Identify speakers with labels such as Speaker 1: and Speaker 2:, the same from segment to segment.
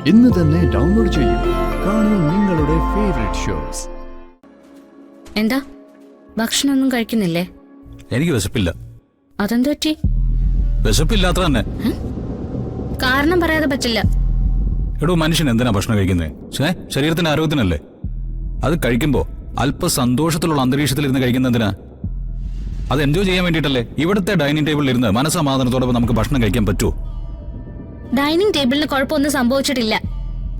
Speaker 1: ഇന്ന് തന്നെ ഡൗൺലോഡ് ചെയ്യൂ. കാണൂ നിങ്ങളുടെ ഫേവറേറ്റ് ഷോസ്.
Speaker 2: എന്താ ഭക്ഷണമൊന്നും കഴിക്കുന്നില്ലേ?
Speaker 3: എനിക്ക് വിശപ്പില്ല.
Speaker 2: അതെന്ത് പറ്റി?
Speaker 3: വിശപ്പില്ലാത്ത തന്നെ.
Speaker 2: കാരണം പറയാതെ പറ്റില്ല.
Speaker 3: എടോ, മനുഷ്യൻ എന്തിനാ ഭക്ഷണം കഴിക്കുന്നത്? ശരീരത്തിന് ആരോഗ്യത്തിനല്ലേ. അത് കഴിക്കുമ്പോ അല്പ സന്തോഷത്തിലുള്ള അന്തരീക്ഷത്തിൽ ഇരുന്ന് കഴിക്കുന്നതിനാ. അത് എൻജോയ് ചെയ്യാൻ വേണ്ടിയിട്ടല്ലേ. ഇവിടുത്തെ ഡൈനിങ് ടേബിളിൽ ഇരുന്ന് മനസ്സമാധാനത്തോടെ നമുക്ക് ഭക്ഷണം കഴിക്കാൻ പറ്റുമോ?
Speaker 2: ഡൈനിങ് ടേബിളിന് കുഴപ്പമൊന്നും സംഭവിച്ചിട്ടില്ല.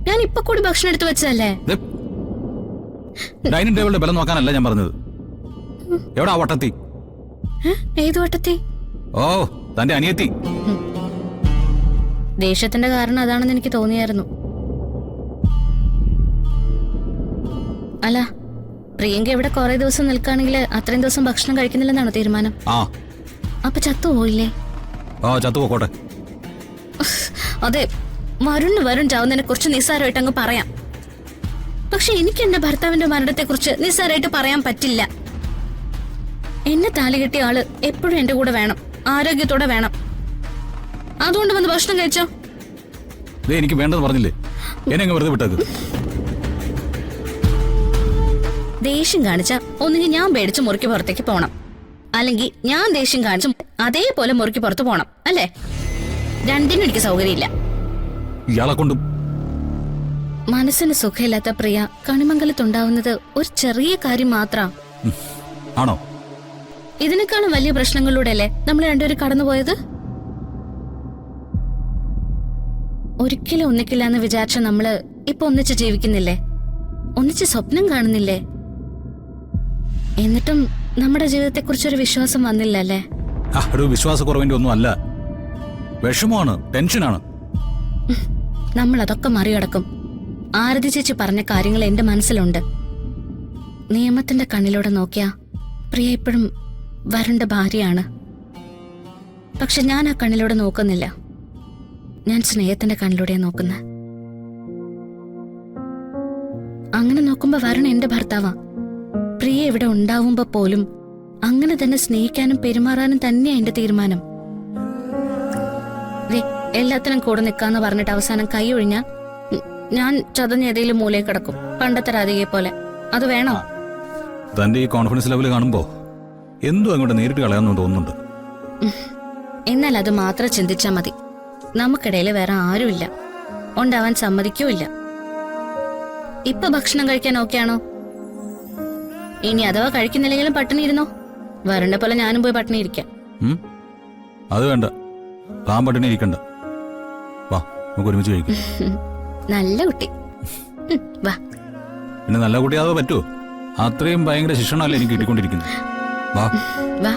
Speaker 2: ഞാൻ ഇപ്പൊ കൂടി ഭക്ഷണം എടുത്തു വെച്ചതല്ലേ.
Speaker 3: ഡൈനിങ് ടേബിളിന്റെ ബലം നോക്കാനല്ല ഞാൻ പറഞ്ഞത്. എവിടാ വട്ടത്തി?
Speaker 2: ഏത് വട്ടത്തി?
Speaker 3: ഓ, തന്റെ അനിയത്തി.
Speaker 2: ദേഷ്യത്തിന്റെ കാരണം അതാണെന്ന് എനിക്ക് തോന്നിയായിരുന്നു. അല്ല, പ്രിയങ്ക ഇവിടെ കുറെ ദിവസം നിൽക്കുകയാണെങ്കിൽ അത്രയും ദിവസം ഭക്ഷണം കഴിക്കുന്നില്ലെന്നാണോ തീരുമാനം? അപ്പൊ ചത്തുപോയില്ലേ?
Speaker 3: ചത്തുപോക്കോട്ടെ.
Speaker 2: അതെ, വരുൺ ചാവുന്നതിനെ കുറിച്ച് നിസ്സാരമായിട്ട് അങ്ങ് പറയാം. പക്ഷെ എനിക്ക് എന്റെ ഭർത്താവിന്റെ മരണത്തെ കുറിച്ച് നിസ്സാരമായിട്ട് പറയാൻ പറ്റില്ല. എന്നെ താലി കെട്ടിയ ആള് എപ്പോഴും എന്റെ കൂടെ വേണം, ആരോഗ്യത്തോടെ വേണം. അതുകൊണ്ട് വന്ന് ഭക്ഷണം കഴിച്ചോ?
Speaker 3: എനിക്ക് വേണ്ടെന്ന് പറഞ്ഞില്ലേ, എന്നെ വെറുതെ വിട്ടത്.
Speaker 2: ദേഷ്യം കാണിച്ച ഒന്നുകിൽ ഞാൻ പേടിച്ച് മുറിക്ക് പുറത്തേക്ക് പോണം, അല്ലെങ്കിൽ ഞാൻ ദേഷ്യം കാണിച്ചും അതേപോലെ മുറിക്ക് പുറത്ത് പോണം, അല്ലേ? രണ്ടിനും എനിക്ക് സൗകര്യമില്ല.
Speaker 3: ഇയാളെ കൊണ്ടും
Speaker 2: മനസ്സിന് സുഖമില്ലാത്ത പ്രിയ കണിമംഗലത്തുണ്ടാവുന്നത് ഒരു ചെറിയ കാര്യം മാത്രാ.
Speaker 3: ആണോ?
Speaker 2: ഇതിനേക്കാളും വലിയ പ്രശ്നങ്ങളിലൂടെ അല്ലേ നമ്മൾ രണ്ടുപേരും കടന്നുപോയത്. ഒരിക്കലും ഒന്നിക്കില്ല എന്ന് വിചാരിച്ച നമ്മള് ഇപ്പൊ ഒന്നിച്ച് ജീവിക്കുന്നില്ലേ, ഒന്നിച്ച് സ്വപ്നം കാണുന്നില്ലേ? എന്നിട്ടും നമ്മുടെ ജീവിതത്തെ കുറിച്ചൊരു വിശ്വാസം വന്നില്ല അല്ലേ?
Speaker 3: ഒരു വിശ്വാസക്കുറവിന്റെ ഒന്നും അല്ല, വിഷമമാണ്, ടെൻഷനാണ്.
Speaker 2: നമ്മൾ അതൊക്കെ മറികടക്കും. ആരതി ചേച്ചി പറഞ്ഞ കാര്യങ്ങൾ എന്റെ മനസ്സിലുണ്ട്. നിയമത്തിന്റെ കണ്ണിലൂടെ നോക്കിയാ പ്രിയ ഇപ്പോഴും വരുണിന്റെ ഭാര്യയാണ്. പക്ഷെ ഞാൻ ആ കണ്ണിലൂടെ നോക്കുന്നില്ല. ഞാൻ സ്നേഹത്തിന്റെ കണ്ണിലൂടെയാ നോക്കുന്നത്. അങ്ങനെ നോക്കുമ്പോ വരുൺ എന്റെ ഭർത്താവാ. പ്രിയ ഇവിടെ ഉണ്ടാവുമ്പോ പോലും അങ്ങനെ തന്നെ സ്നേഹിക്കാനും പെരുമാറാനും തന്നെയാ എന്റെ തീരുമാനം. എല്ലാത്തിനും കൂടെ നിൽക്കാന്ന് പറഞ്ഞിട്ട് അവസാനം കൈ ഒഴിഞ്ഞാ ഞാൻ ചതഞ്ഞ ഏതെങ്കിലും മൂലയിൽ കിടക്കും, പണ്ടത്തെ രാധികയെ പോലെ. അത് വേണോ?
Speaker 3: തന്റെ ഈ കോൺഫിഡൻസ് ലെവൽ കാണുമ്പോ എന്തോ അങ്ങോട്ട് നേരിട്ട് കളയാന്ന് തോന്നുന്നുണ്ട്.
Speaker 2: എന്നാൽ അത് മാത്രം ചിന്തിച്ചാ മതി. നമുക്കിടയിൽ വേറെ ആരുമില്ല, ഉണ്ടാവാൻ സമ്മതിക്കൂല്ല. ഇപ്പൊ ഭക്ഷണം കഴിക്കാൻ ഓക്കെയാണോ? ഇനി അഥവാ കഴിക്കുന്നില്ലെങ്കിലും പട്ടിണി ഇരുന്നോ. വരണ്ട പോലെ ഞാനും പോയി പട്ടിണി ഇരിക്കാം.
Speaker 3: അത് വേണ്ട, താൻ പട്ടിണി ഇരിക്കണ്ട. വാ, നമുക്ക് ഒരുമിച്ച് കഴിക്കാം.
Speaker 2: നല്ല കുട്ടി, വാ.
Speaker 3: പിന്നെ നല്ല കുട്ടിയാതെ പറ്റുമോ? അത്രയും ഭയങ്കര ശിക്ഷണമല്ലേ എനിക്ക് കിട്ടിക്കൊണ്ടിരിക്കുന്നത്. വാ
Speaker 2: വാ.